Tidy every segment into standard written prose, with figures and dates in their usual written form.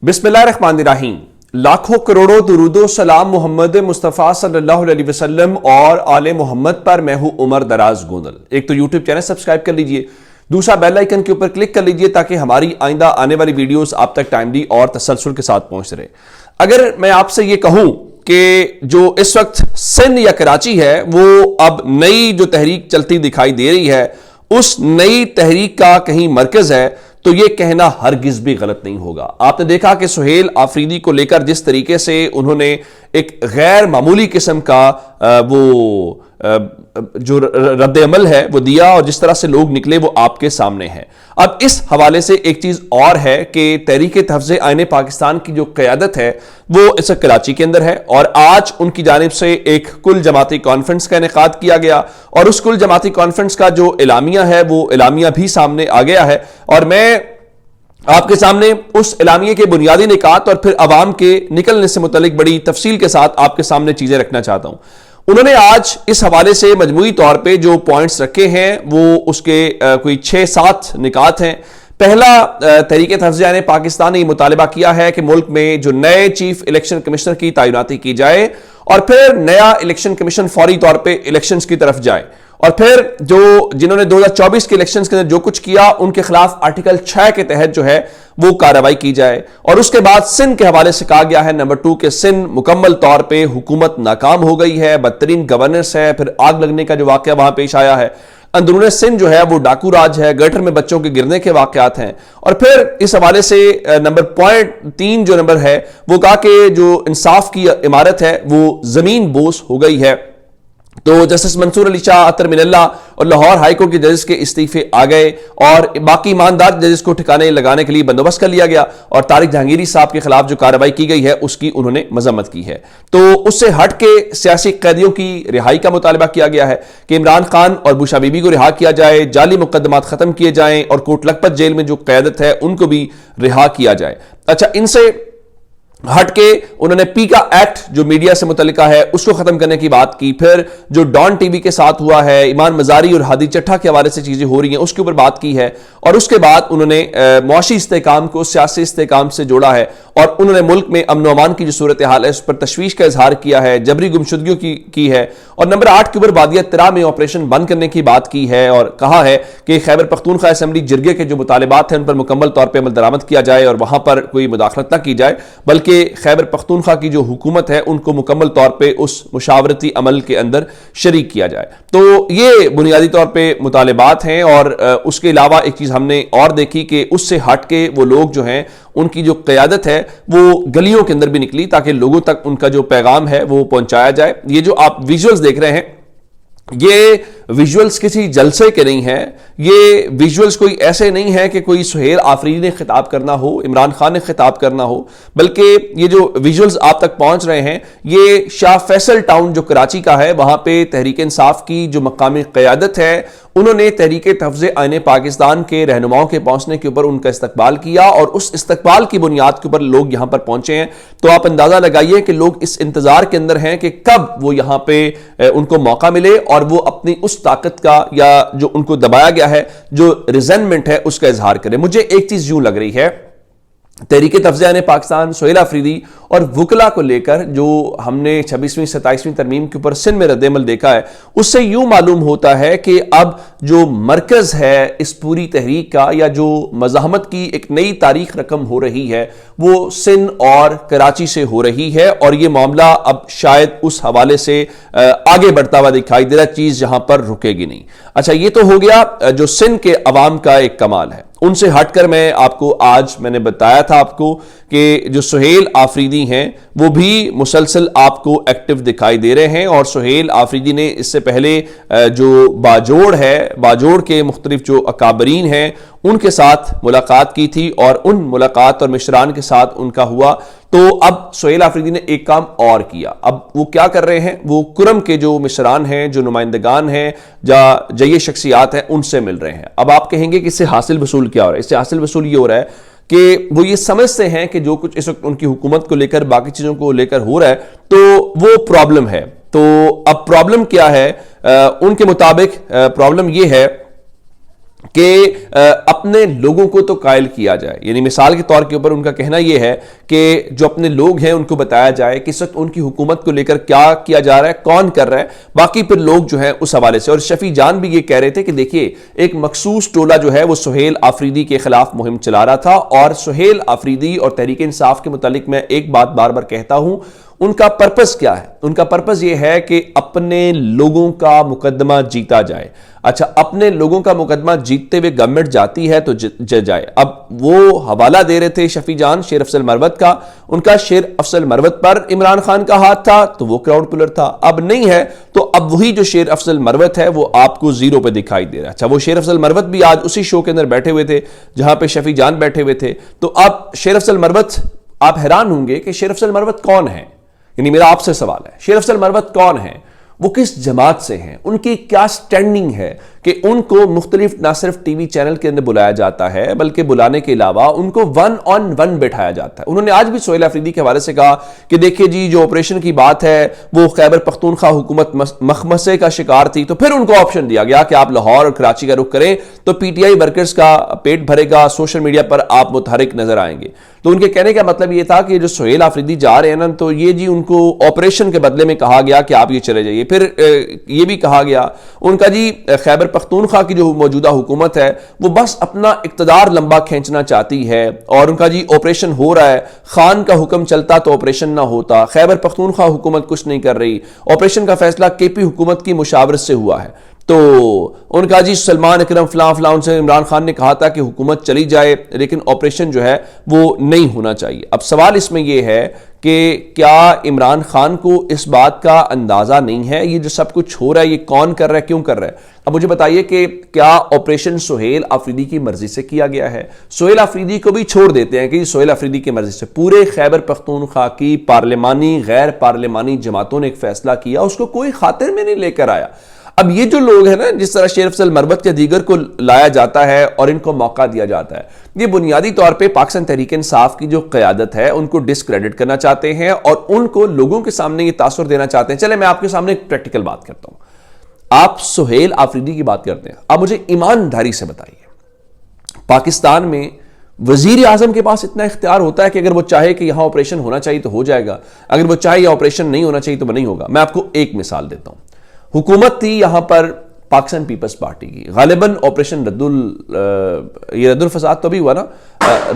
बिस्मिल्लाहिर्रहमानिर्रहीम। लाखों करोड़ों दुरूदो सलाम मोहम्मद मुस्तफ़ा सल्लल्लाहु अलैहि वसल्लम और आले मोहम्मद पर। मैं हूं उमर दराज गोंदल। एक तो यूट्यूब चैनल सब्सक्राइब कर लीजिए, दूसरा बेल आइकन के ऊपर क्लिक कर लीजिए ताकि हमारी आइंदा आने वाली वीडियोस आप तक टाइमली और तसलसल के साथ पहुंच रहे। अगर मैं आपसे ये कहूं कि जो इस वक्त सिंध या कराची है वो अब नई जो तहरीक चलती दिखाई दे रही है, उस नई तहरीक का कहीं मरकज है, तो यह कहना हरगिज भी गलत नहीं होगा। आपने देखा कि सुहेल आफरीदी को लेकर जिस तरीके से उन्होंने एक गैर मामूली किस्म का वो जो रद्द अमल है वो दिया और जिस तरह से लोग निकले वो आपके सामने है। अब इस हवाले से एक चीज और है कि तहरीक तहफ़्ज़ आईन पाकिस्तान की जो क़यादत है वो इस कराची के अंदर है और आज उनकी जानिब से एक कुल जमाती कॉन्फ्रेंस का इनेकाद किया गया और उस कुल जमाती कॉन्फ्रेंस का जो एलामिया है वो एलामिया भी सामने आ गया है और मैं आपके सामने उस एलामिया के बुनियादी निकात और फिर अवाम के निकलने से मुतल्लिक बड़ी तफसील के साथ आपके सामने चीजें रखना चाहता हूं। उन्होंने आज इस हवाले से मजमूई तौर पे जो पॉइंट्स रखे हैं वो उसके कोई 6-7 निकात हैं। पहला, तहरीक तहफ़्ज़ आईन पाकिस्तान ने मुतालबा किया है कि मुल्क में जो नए चीफ इलेक्शन कमिश्नर की तैनाती की जाए और फिर नया इलेक्शन कमीशन फौरी तौर पर इलेक्शन की तरफ जाए और फिर जो जिन्होंने 2024 के इलेक्शंस के अंदर जो कुछ किया उनके खिलाफ आर्टिकल 6 के तहत जो है वो कार्रवाई की जाए। और उसके बाद सिंध के हवाले से कहा गया है नंबर 2 के सिंध मुकम्मल तौर पे हुकूमत नाकाम हो गई है, बदतरीन गवर्नेंस है, फिर आग लगने का जो वाकया वहां पेश आया है, अंदरूने सिंध जो है वो डाकू राज है, गटर में बच्चों के गिरने के वाकयात हैं। और फिर इस हवाले से नंबर पॉइंट 3 जो नंबर है वो कहा कि जो इंसाफ की इमारत है वो जमीन बोस हो गई है। तो जस्टिस मंसूर अली शाह, अतर मिनल्ला और लाहौर हाईकोर्ट के जजेस के इस्तीफे आ गए और बाकी ईमानदार जजेस को ठिकाने लगाने के लिए बंदोबस्त कर लिया गया और तारिक जहांगीरी साहब के खिलाफ जो कार्रवाई की गई है उसकी उन्होंने मजम्मत की है। तो उससे हट के सियासी कैदियों की रिहाई का मुतालबा किया गया है कि इमरान खान और बुशा बीबी को रिहा किया जाए, जाली मुकदमात खत्म किए जाएं और कोट लखपत जेल में जो क़यादत है उनको भी रिहा किया जाए। अच्छा, इनसे हट के उन्होंने पीका एक्ट जो मीडिया से मुतल्लिका है उसको खत्म करने की बात की। फिर जो डॉन टीवी के साथ हुआ है, ईमान मजारी और हादी चट्ठा के हवाले से चीजें हो रही हैं उसके ऊपर बात की है और उसके बाद उन्होंने मुआशी इस्तेहकाम को सियासी इस्तेहकाम से जोड़ा है और उन्होंने मुल्क में अमन व अमान की जो सूरत हाल है उस पर तशवीश का इजहार किया है, जबरी गुमशुदगियों की है और नंबर 8 के ऊपर वादिया तरा में ऑपरेशन बंद करने की बात की है और कहा है कि खैबर पख्तूनख्वा असेंबली जिरगे के जो मुतालिबात हैं उन पर मुकम्मल तौर पर अमल दरामद किया जाए और वहां पर कोई मुदाखलत न की जाए, बल्कि खैबर पख्तूनख्वा की जो हुकूमत है उनको मुकम्मल तौर पे उस मुशावरती अमल के अंदर शरीक किया जाए। तो ये बुनियादी तौर पे मुतालिबात हैं और उसके अलावा एक चीज हमने और देखी कि उससे हट के वो लोग जो हैं उनकी जो क़यादत है वो गलियों के अंदर भी निकली ताकि लोगों तक उनका जो पैगाम है वो पहुंचाया जाए। ये जो आप विजुअल्स देख रहे हैं ये विजुअल्स किसी जलसे के नहीं हैं, ये विजुअल्स कोई ऐसे नहीं है कि कोई सुहेल आफरीदी ने खिताब करना हो, इमरान खान ने खिताब करना हो, बल्कि ये जो विजुअल्स आप तक पहुंच रहे हैं ये शाह फैसल टाउन जो कराची का है वहां पे तहरीक इंसाफ की जो मकामी क़यादत है उन्होंने तहरीक तहफ़्ज़ आईन पाकिस्तान के रहनुमाओं के पहुंचने के ऊपर उनका इस्तकबाल किया और उस इस्तकबाल की बुनियाद के ऊपर लोग यहां पर पहुंचे हैं। तो आप अंदाजा लगाइए कि लोग इस इंतजार के अंदर हैं कि कब वो यहां पे उनको मौका मिले और वो अपनी उस ताकत का या जो उनको दबाया गया है जो रिजेंटमेंट है उसका इजहार करें। मुझे एक चीज यूं लग रही है, तहरीक तहफ़्ज़ आईन पाकिस्तान सुहेल आफरीदी और वकला को लेकर जो हमने 26वीं 27वीं तरमीम के ऊपर सिंध में रद्द-ए-अमल देखा है उससे यूं मालूम होता है कि अब जो मरकज है इस पूरी तहरीक का या जो मज़ाहमत की एक नई तारीख रकम हो रही है वो सिंध और कराची से हो रही है और ये मामला अब शायद उस हवाले से आगे बढ़ता हुआ दिखाई दे रहा, चीज जहां पर रुकेगी नहीं। अच्छा, ये तो हो गया जो सिंध के अवाम का एक कमाल है। उनसे हटकर मैं आपको आज मैंने बताया था आपको कि जो सुहेल आफरीदी हैं वो भी मुसलसल आपको एक्टिव दिखाई दे रहे हैं और सुहेल आफरीदी ने इससे पहले जो बाजोड़ के मुख्तलिफ जो अकाबरीन हैं उनके साथ मुलाकात की थी और उन मुलाकात और मिशरान के साथ उनका हुआ। तो अब सुहेल आफरीदी ने एक काम और किया। अब वो क्या कर रहे हैं, वो कुरम के जो मिशरान हैं, जो नुमाइंदगान हैं, जय शख्सियात हैं, उनसे मिल रहे हैं। अब आप कहेंगे कि इससे हासिल वसूल क्या हो रहा है? इससे हासिल वसूल ये हो रहा है कि वो ये समझते हैं कि जो कुछ इस वक्त उनकी हुकूमत को लेकर बाकी चीजों को लेकर हो रहा है तो वो प्रॉब्लम है। तो अब प्रॉब्लम क्या है? उनके मुताबिक प्रॉब्लम ये है کہ اپنے لوگوں کو تو قائل کیا جائے. یعنی مثال کے طور کے اوپر ان کا کہنا یہ ہے کہ جو اپنے لوگ ہیں ان کو بتایا جائے کہ اس وقت ان کی حکومت کو لے کر کیا کیا جا رہا ہے, کون کر رہا ہے, باقی پھر لوگ جو ہیں اس حوالے سے. اور شفیع جان بھی یہ کہہ رہے تھے کہ دیکھیے ایک مخصوص ٹولہ جو ہے وہ سہیل آفریدی کے خلاف مہم چلا رہا تھا, اور سہیل آفریدی اور تحریک انصاف کے متعلق میں ایک بات بار بار کہتا ہوں, ان کا پرپس کیا ہے؟ ان کا پرپس یہ ہے کہ اپنے لوگوں کا مقدمہ جیتا جائے. اچھا, اپنے لوگوں کا مقدمہ جیتتے ہوئے گورنمنٹ جاتی ہے تو جائے. اب وہ حوالہ دے رہے تھے شفیع جان شیر افضل مروت کا, ان کا شیر افضل مروت پر عمران خان کا ہاتھ تھا تو وہ کراؤڈ پلر تھا, اب نہیں ہے تو اب وہی جو شیر افضل مروت ہے وہ آپ کو زیرو پہ دکھائی دے رہا ہے. اچھا, وہ شیر افضل مروت بھی آج اسی شو کے اندر بیٹھے ہوئے تھے جہاں پہ شفیع جان بیٹھے ہوئے تھے, تو اب شیر افضل مروت, آپ حیران ہوں گے کہ شیر افضل مروت کون ہے. یعنی میرا آپ سے سوال ہے, شیر افضل مروت کون ہیں, وہ کس جماعت سے ہیں, ان کی کیا سٹینڈنگ ہے کہ ان کو مختلف نہ صرف ٹی وی چینل کے اندر بلایا جاتا ہے بلکہ بلانے کے علاوہ ان کو 1-on-1 بٹھایا جاتا ہے. انہوں نے آج بھی سہیل آفریدی کے حوالے سے کہا کہ دیکھیے جی جو آپریشن کی بات ہے وہ خیبر پختونخوا حکومت مخمسے کا شکار تھی, تو پھر ان کو آپشن دیا گیا کہ آپ لاہور اور کراچی کا رخ کریں تو پی ٹی آئی ورکرز کا پیٹ بھرے گا, سوشل میڈیا پر آپ متحرک نظر آئیں گے. تو ان کے کہنے کا مطلب یہ تھا کہ جو سہیل آفریدی جا رہے ہیں نا, تو یہ جی ان کو آپریشن کے بدلے میں کہا گیا کہ آپ یہ چلے جائیے. پھر یہ بھی کہا گیا ان کا جی خیبر پختونخوا کی جو موجودہ حکومت ہے وہ بس اپنا اقتدار لمبا کھینچنا چاہتی ہے, اور ان کا جی آپریشن ہو رہا ہے, خان کا حکم چلتا تو آپریشن نہ ہوتا, خیبر پختونخوا حکومت کچھ نہیں کر رہی, آپریشن کا فیصلہ کے پی حکومت کی مشاورت سے ہوا ہے. تو ان کا جی سلمان اکرم فلاں فلاں, ان سے عمران خان نے کہا تھا کہ حکومت چلی جائے لیکن آپریشن جو ہے وہ نہیں ہونا چاہیے. اب سوال اس میں یہ ہے کہ کیا عمران خان کو اس بات کا اندازہ نہیں ہے یہ جو سب کچھ ہو رہا ہے یہ کون کر رہا ہے, کیوں کر رہا ہے؟ اب مجھے بتائیے کہ کیا آپریشن سہیل آفریدی کی مرضی سے کیا گیا ہے؟ سہیل آفریدی کو بھی چھوڑ دیتے ہیں کہ سہیل آفریدی کی مرضی سے, پورے خیبر پختونخوا کی پارلیمانی غیر پارلیمانی جماعتوں نے ایک فیصلہ کیا, اس کو کوئی خاطر میں نہیں لے کر آیا. اب یہ جو لوگ ہیں نا, جس طرح شیر افضل مروت کے دیگر کو لایا جاتا ہے اور ان کو موقع دیا جاتا ہے, یہ بنیادی طور پہ پاکستان تحریک انصاف کی جو قیادت ہے ان کو ڈسکریڈٹ کرنا چاہتے ہیں اور ان کو لوگوں کے سامنے یہ تاثر دینا چاہتے ہیں. چلے میں آپ کے سامنے ایک پریکٹیکل بات کرتا ہوں. آپ سہیل آفریدی کی بات کرتے ہیں, آپ مجھے ایمانداری سے بتائیے پاکستان میں وزیر اعظم کے پاس اتنا اختیار ہوتا ہے کہ اگر وہ چاہے کہ یہاں آپریشن ہونا چاہیے تو ہو جائے گا, اگر وہ چاہے یہ آپریشن نہیں ہونا چاہیے تو نہیں ہوگا؟ میں آپ کو ایک مثال دیتا ہوں. حکومت تھی یہاں پر پاکستان پیپلز پارٹی کی, غالباً آپریشن یہ رد الفساد تو بھی ہوا نا,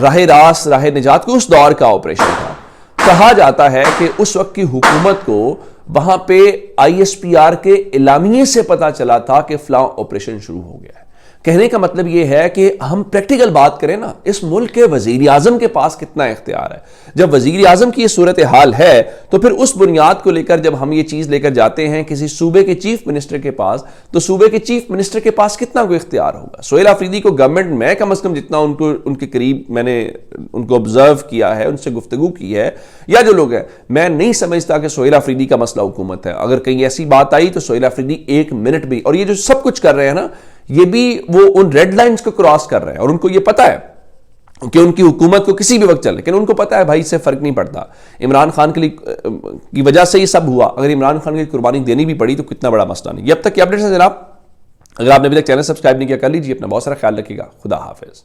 راہ راست راہ نجات کو اس دور کا آپریشن تھا. کہا جاتا ہے کہ اس وقت کی حکومت کو وہاں پہ آئی ایس پی آر کے اعلامیے سے پتا چلا تھا کہ فلاں آپریشن شروع ہو گیا ہے. کہنے کا مطلب یہ ہے کہ ہم پریکٹیکل بات کریں نا, اس ملک کے وزیر اعظم کے پاس کتنا اختیار ہے. جب وزیر اعظم کی یہ صورتحال ہے تو پھر اس بنیاد کو لے کر جب ہم یہ چیز لے کر جاتے ہیں کسی صوبے کے چیف منسٹر کے پاس, تو صوبے کے چیف منسٹر کے پاس کتنا کوئی اختیار ہوگا؟ سہیل آفریدی کو گورنمنٹ میں کم از کم جتنا ان کے قریب میں نے ان کو آبزرو کیا ہے, ان سے گفتگو کی ہے, یا جو لوگ ہیں, میں نہیں سمجھتا کہ سہیل آفریدی کا مسئلہ حکومت ہے. اگر کہیں ایسی بات آئی تو سہیل آفریدی ایک منٹ بھی, اور یہ جو سب کچھ کر رہے ہیں نا, یہ بھی وہ ان ریڈ لائنز کو کراس کر رہے ہیں, اور ان کو یہ پتا ہے کہ ان کی حکومت کو کسی بھی وقت چل, لیکن ان کو پتا ہے بھائی اس سے فرق نہیں پڑتا. عمران خان کی وجہ سے یہ سب ہوا, اگر عمران خان کی قربانی دینی بھی پڑی تو کتنا بڑا مسئلہ نہیں. یہ اب تک کی اپڈیٹس ہیں جناب. اگر آپ نے ابھی تک چینل سبسکرائب نہیں کیا کر لیجیے. اپنا بہت سارا خیال رکھیے گا. خدا حافظ.